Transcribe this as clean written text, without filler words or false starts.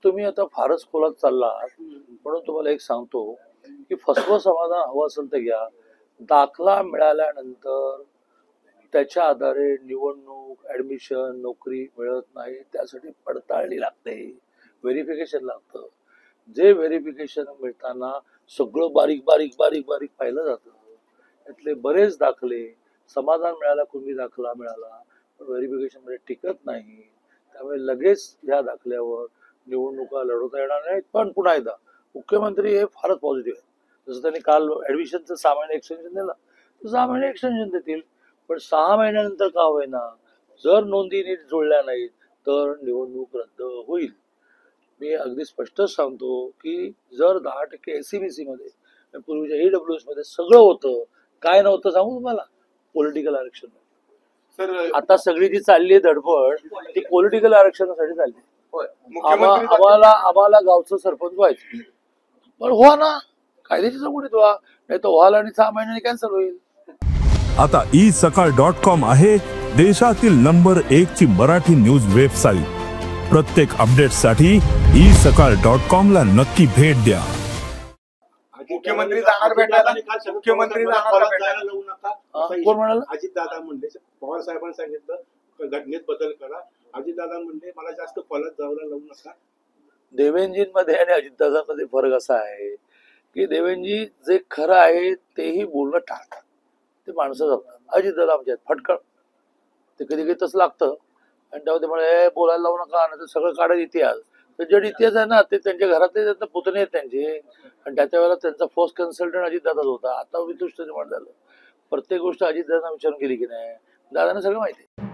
तुम्ही आता फारच खोलात चाललात, म्हणून तुम्हाला एक सांगतो की फसवं समाधान हवं असेल तर घ्या. दाखला मिळाल्यानंतर त्याच्या आधारे निवडणूक, ऍडमिशन, नोकरी मिळत नाही. त्यासाठी पडताळणी लागते, व्हेरिफिकेशन लागतं. जे व्हेरिफिकेशन मिळताना सगळं बारीक बारीक बारीक बारीक पाहिलं जातं. त्यातले बरेच दाखले समाधान मिळाला, कुणबी दाखला मिळाला पण व्हेरिफिकेशन मध्ये टिकत नाही. त्यामुळे लगेच या दाखल्यावर निवडणुका लढवता येणार नाहीत. पण पुन्हा एकदा मुख्यमंत्री हे फारच पॉझिटिव्ह आहे. जसं त्यांनी काल ऍडमिशनचं 6 महिने एक्सटेन्शन दिलं, तर 6 महिने एक्सटेन्शन देतील. पण 6 महिन्यानंतर का होईना, जर नोंदी नीट जुळल्या नाहीत तर निवडणूक रद्द होईल. मी अगदी स्पष्टच सांगतो की जर 10% SCBC मध्ये, पूर्वीच्या EWS मध्ये सगळं होतं, काय नव्हतं सांगू तुम्हाला? पॉलिटिकल आरक्षण. आता सगळी जी चालली आहे धडपड, ती पॉलिटिकल आरक्षणासाठी चालली. आम्हाला गावचं सरपंच व्हायचं, पण व्हा ना, कायद्याची चौकटीत व्हा, नाही तर व्हाल आणि 6 महिन्यांनी कॅन्सल होईल. आता isakal.com आहे देशातील नंबर 1 ची मराठी न्यूज वेबसाईट. प्रत्येक अपडेटसाठी isakal.com ला नक्की भेट द्या. मुख्यमंत्री जाणार भेटायला, मुख्यमंत्री जाणार भेटायला लावू नका. कोण म्हणाल? अजितदादा म्हणले, पवार साहेबांनी सांगितलं घटनेत बदल करा. अजितदादा म्हणले मला जास्त खोलात जायला लावू नका. देवेंजींमध्ये आणि अजितदादांमध्ये फरक असा आहे की देवेंजी जे खरं आहे तेही बोलणं टाळतात, ते माणसं जपतात. अजितदादा आमच्या फटकळ, ते कधी कधी तसं लागतं आणि तेव्हा ते म्हणे बोलायला लावू नका, नाही तर सगळं काढत इतिहास. तर जे इतिहास आहे ना, ते त्यांच्या घरातले त्यांचे पुतणे आहेत त्यांचे, आणि त्याच्या वेळेला त्यांचा फर्स्ट कन्सल्टंट अजितदादाच होता. आता वितुष्ट निर्माण झालं. प्रत्येक गोष्ट अजितदादांना विचारून केली की नाही, दादांना सगळं माहिती आहे.